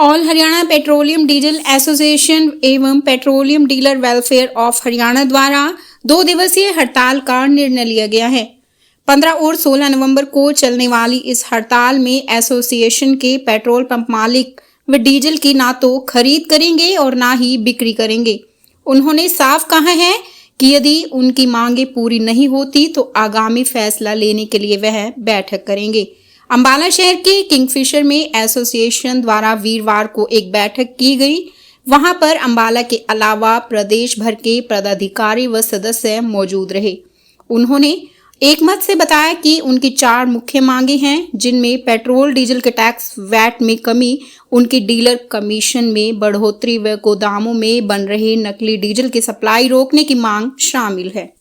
All Haryana petroleum diesel association एवं petroleum dealer welfare of Haryana द्वारा 2 दिवसीय हड़ताल का निर्णय लिया गया है। 15 और 16 नवंबर को चलने वाली इस हड़ताल में एसोसिएशन के पेट्रोल पंप मालिक व डीजल की ना तो खरीद करेंगे और ना ही बिक्री करेंगे। उन्होंने साफ कहा है कि यदि उनकी मांगे पूरी नहीं होती तो आगामी फैसला लेने के लिए वह बैठक करेंगे। अंबाला शहर के किंगफिशर में एसोसिएशन द्वारा वीरवार को एक बैठक की गई। वहां पर अंबाला के अलावा प्रदेश भर के पदाधिकारी व सदस्य मौजूद रहे। उन्होंने एक मत से बताया कि उनकी 4 मुख्य मांगे हैं, जिनमें पेट्रोल डीजल के टैक्स वैट में कमी, उनकी डीलर कमीशन में बढ़ोतरी व गोदामों में बन रहे नकली डीजल की सप्लाई रोकने की मांग शामिल है।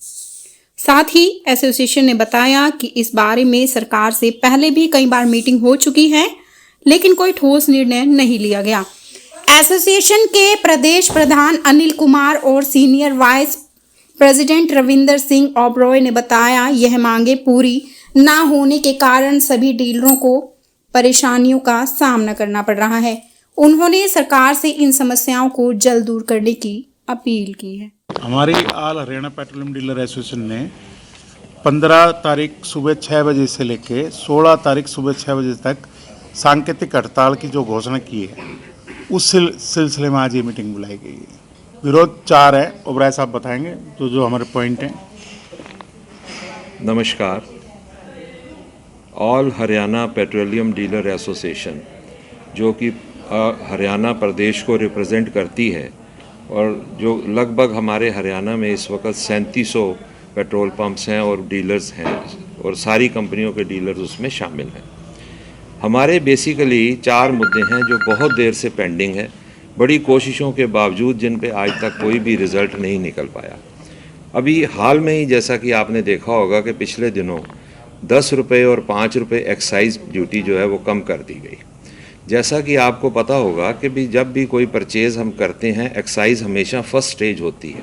साथ ही एसोसिएशन ने बताया कि इस बारे में सरकार से पहले भी कई बार मीटिंग हो चुकी है, लेकिन कोई ठोस निर्णय नहीं लिया गया। एसोसिएशन के प्रदेश प्रधान अनिल कुमार और senior vice president Ravinder Singh Oberoi ने बताया, यह मांगे पूरी ना होने के कारण सभी डीलरों को परेशानियों का सामना करना पड़ रहा है। उन्होंने सरकार से इन समस्याओं को जल्द दूर करने की अपील की है। हमारी all Haryana petroleum dealer association ने 15 तारीख सुबह 6 बजे से लेकर 16 तारीख सुबह 6 बजे तक सांकेतिक हड़ताल की जो घोषणा की है, उस सिलसिले में आज ये मीटिंग बुलाई गई है। विरोध 4 है, ओबराय साहब बताएंगे जो हमारे पॉइंट हैं। नमस्कार। All Haryana petroleum dealer association जो कि हरियाणा प्रदेश को रिप्रेजेंट करती है और जो लगभग हमारे हरियाणा में इस वक्त 3700 पेट्रोल पंप्स हैं और डीलर्स हैं और सारी कंपनियों के डीलर्स उसमें शामिल हैं। हमारे बेसिकली 4 मुद्दे हैं जो बहुत देर से पेंडिंग है, बड़ी कोशिशों के बावजूद, जिन पे आज तक कोई भी रिज़ल्ट नहीं निकल पाया। अभी हाल में ही जैसा कि आपने देखा होगा कि पिछले दिनों 10 रुपये और 5 रुपये एक्साइज ड्यूटी जो है वो कम कर दी गई। जैसा कि आपको पता होगा कि भी जब भी कोई परचेज़ हम करते हैं, एक्साइज हमेशा फर्स्ट स्टेज होती है।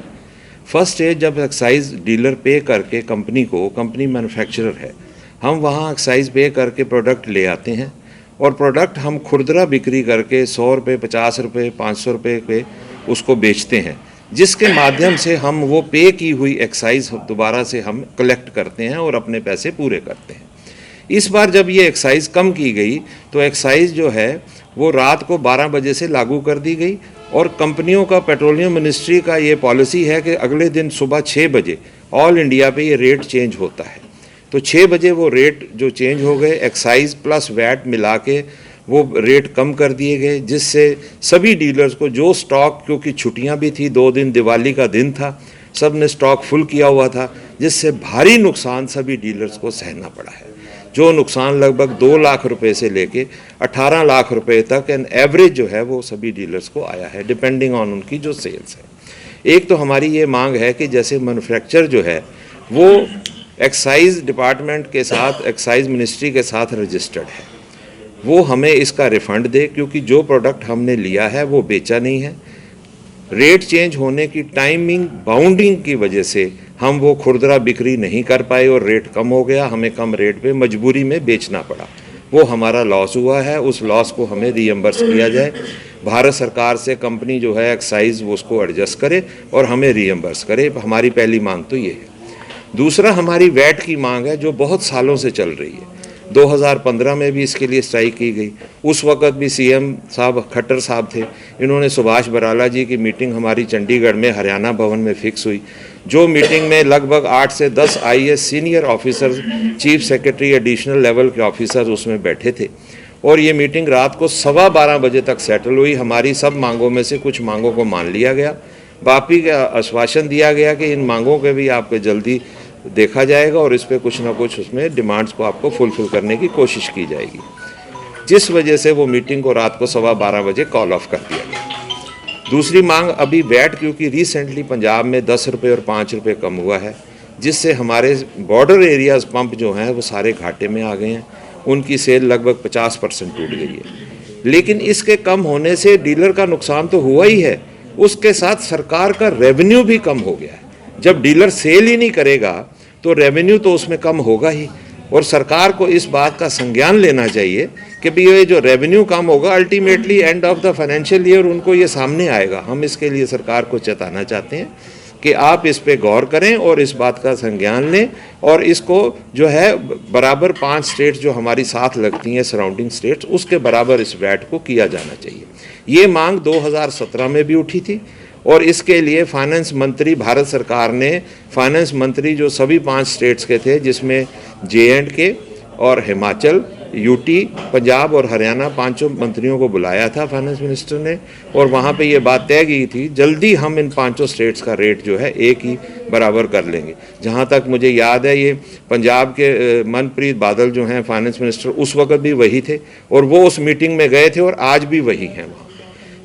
फर्स्ट स्टेज जब एक्साइज डीलर पे करके कंपनी को, कंपनी मैन्युफैक्चरर है, हम वहाँ एक्साइज पे करके प्रोडक्ट ले आते हैं और प्रोडक्ट हम खुदरा बिक्री करके 100 रुपये, 50 रुपये, 500 रुपये पे उसको बेचते हैं, जिसके माध्यम से हम वो पे की हुई एक्साइज दोबारा से हम कलेक्ट करते हैं और अपने पैसे पूरे करते हैं। इस बार जब ये एक्साइज कम की गई तो एक्साइज जो है वो रात को 12 बजे से लागू कर दी गई और कंपनियों का, पेट्रोलियम मिनिस्ट्री का ये पॉलिसी है कि अगले दिन सुबह 6 बजे ऑल इंडिया पे ये रेट चेंज होता है। तो 6 बजे वो रेट जो चेंज हो गए, एक्साइज प्लस वैट मिला के वो रेट कम कर दिए गए, जिससे सभी डीलर्स को जो स्टॉक, क्योंकि छुट्टियां भी थी, 2 दिन दिवाली का दिन था, सब ने स्टॉक फुल किया हुआ था, जिससे भारी नुकसान सभी डीलर्स को सहना पड़ा है। जो नुकसान लगभग 2 लाख रुपए से लेके 18 लाख रुपए तक एन एवरेज जो है वो सभी डीलर्स को आया है, डिपेंडिंग ऑन उनकी जो सेल्स है। एक तो हमारी ये मांग है कि जैसे मैन्युफैक्चर जो है वो एक्साइज डिपार्टमेंट के साथ, एक्साइज मिनिस्ट्री के साथ रजिस्टर्ड है, वो हमें इसका रिफ़ंड दे, क्योंकि जो प्रोडक्ट हमने लिया है वो बेचा नहीं है। रेट चेंज होने की टाइमिंग बाउंडिंग की वजह से हम वो खुदरा बिक्री नहीं कर पाए और रेट कम हो गया, हमें कम रेट पे मजबूरी में बेचना पड़ा। वो हमारा लॉस हुआ है, उस लॉस को हमें रीइंबर्स किया जाए। भारत सरकार से कंपनी जो है एक्साइज वो उसको एडजस्ट करे और हमें रीइंबर्स करे। हमारी पहली मांग तो ये है। दूसरा, हमारी वैट की मांग है जो बहुत सालों से चल रही है। 2015 में भी इसके लिए स्ट्राइक की गई, उस वक्त भी सीएम साहब खट्टर साहब थे, इन्होंने सुभाष बराला जी की मीटिंग हमारी चंडीगढ़ में हरियाणा भवन में फिक्स हुई, जो मीटिंग में लगभग 8 से 10 IAS senior officer, chief secretary, additional level के ऑफिसर उसमें बैठे थे और ये मीटिंग रात को 12:15 बजे तक सेटल हुई। हमारी सब मांगों में से कुछ मांगों को मान लिया गया, बाकी का आश्वासन दिया गया कि इन मांगों के भी आपको जल्दी देखा जाएगा और इस पर कुछ ना कुछ उसमें डिमांड्स को आपको फुलफिल करने की कोशिश की जाएगी, जिस वजह से वो मीटिंग को रात को 12:15 बजे कॉल ऑफ कर दिया गया। दूसरी मांग, अभी वैट क्योंकि रिसेंटली पंजाब में 10 रुपये और 5 रुपये कम हुआ है, जिससे हमारे बॉर्डर एरियाज पंप जो हैं वो सारे घाटे में आ गए हैं, उनकी सेल लगभग 50% टूट गई है। लेकिन इसके कम होने से डीलर का नुकसान तो हुआ ही है, उसके साथ सरकार का रेवेन्यू भी कम हो गया है। जब डीलर सेल ही नहीं करेगा तो रेवेन्यू तो उसमें कम होगा ही। और सरकार को इस बात का संज्ञान लेना चाहिए कि भी ये जो रेवेन्यू कम होगा ultimately end of the financial year उनको ये सामने आएगा। हम इसके लिए सरकार को चेताना चाहते हैं कि आप इस पे गौर करें और इस बात का संज्ञान लें और इसको जो है बराबर 5 स्टेट्स जो हमारी साथ लगती हैं सराउंडिंग स्टेट्स उसके बराबर इस वैट को किया जाना चाहिए। ये मांग 2017 में भी उठी थी और इसके लिए फाइनेंस मंत्री भारत सरकार ने फाइनेंस मंत्री जो सभी 5 स्टेट्स के थे जिसमें J&K और हिमाचल, यूटी, पंजाब और हरियाणा 5 मंत्रियों को बुलाया था फाइनेंस मिनिस्टर ने और वहाँ पे ये बात तय की थी जल्दी हम इन 5 स्टेट्स का रेट जो है एक ही बराबर कर लेंगे। जहाँ तक मुझे याद है ये पंजाब के मनप्रीत बादल जो हैं फाइनेंस मिनिस्टर उस वक्त भी वही थे और वो उस मीटिंग में गए थे और आज भी वही हैं वहाँ।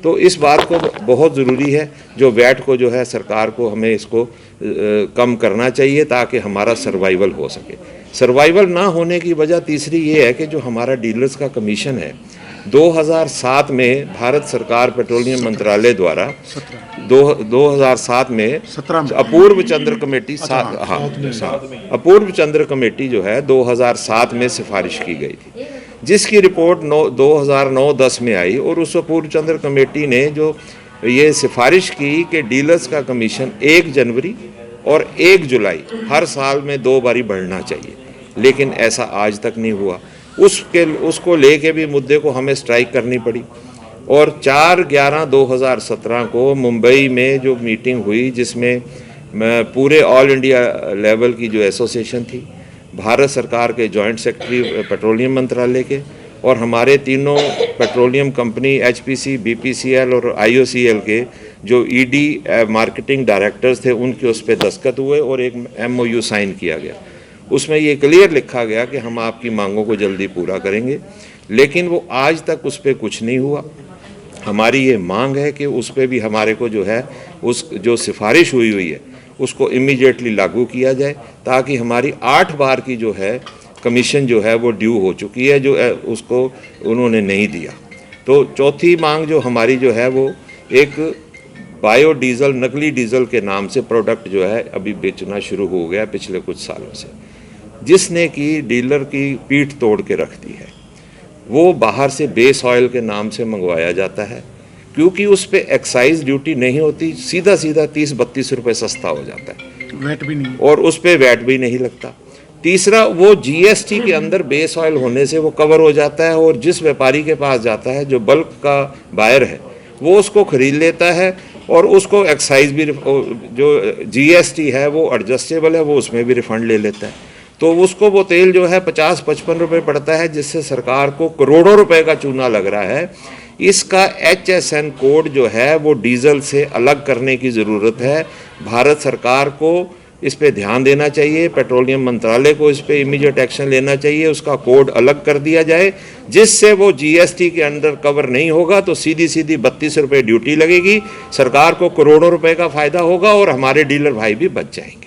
तो इस बात को बहुत ज़रूरी है जो वैट को जो है सरकार को हमें इसको कम करना चाहिए ताकि हमारा सर्वाइवल हो सके। सर्वाइवल ना होने की वजह तीसरी ये है कि जो हमारा डीलर्स का कमीशन है 2007 में भारत सरकार पेट्रोलियम मंत्रालय द्वारा 2007 में अपूर्व चंद्र कमेटी अपूर्व चंद्र कमेटी जो है 2007 में सिफारिश की गई थी जिसकी रिपोर्ट 2009-10 में आई और उस अपूर्व चंद्र कमेटी ने जो ये सिफारिश की कि डीलर्स का कमीशन 1 जनवरी और 1 जुलाई हर साल में 2 बारी बढ़ना चाहिए, लेकिन ऐसा आज तक नहीं हुआ। उसको लेके भी मुद्दे को हमें स्ट्राइक करनी पड़ी और 4/11/2017 को मुंबई में जो मीटिंग हुई जिसमें पूरे ऑल इंडिया लेवल की जो एसोसिएशन थी, भारत सरकार के जॉइंट सेक्रेटरी पेट्रोलियम मंत्रालय के और हमारे तीनों पेट्रोलियम कंपनी HPC, BPCL और IOCL के जो ED मार्केटिंग डायरेक्टर्स थे उनके उस पर दस्तखत हुए और एक MOU साइन किया गया। उसमें ये क्लियर लिखा गया कि हम आपकी मांगों को जल्दी पूरा करेंगे, लेकिन वो आज तक उस पर कुछ नहीं हुआ। हमारी ये मांग है कि उस पर भी हमारे को जो है उस जो सिफारिश हुई है उसको इमीडिएटली लागू किया जाए ताकि हमारी 8 बार की जो है कमीशन जो है वो ड्यू हो चुकी है जो उसको उन्होंने नहीं दिया। तो चौथी मांग जो हमारी जो है वो एक बायोडीज़ल नकली डीजल के नाम से प्रोडक्ट जो है अभी बेचना शुरू हो गया पिछले कुछ सालों से, जिसने कि डीलर की पीठ तोड़ के रख दी है। वो बाहर से बेस ऑयल के नाम से मंगवाया जाता है क्योंकि उस पर एक्साइज ड्यूटी नहीं होती, सीधा 30-32 रुपये सस्ता हो जाता है, वैट भी नहीं और उस पर वैट भी नहीं लगता। तीसरा वो GST के अंदर बेस ऑयल होने से वो कवर हो जाता है और जिस व्यापारी के पास जाता है जो बल्क का बायर है वो उसको खरीद लेता है और उसको एक्साइज भी जो GST है वो एडजस्टेबल है वो उसमें भी रिफंड ले लेता है। तो उसको वो तेल जो है 50-55 रुपये पड़ता है जिससे सरकार को करोड़ों रुपए का चूना लग रहा है। इसका HSN कोड जो है वो डीजल से अलग करने की ज़रूरत है। भारत सरकार को इस पे ध्यान देना चाहिए, पेट्रोलियम मंत्रालय को इस पे इमीडिएट एक्शन लेना चाहिए, उसका कोड अलग कर दिया जाए जिससे वो GST के अंडर कवर नहीं होगा तो सीधी 32 रुपये ड्यूटी लगेगी, सरकार को करोड़ों रुपए का फ़ायदा होगा और हमारे डीलर भाई भी बच जाएंगे।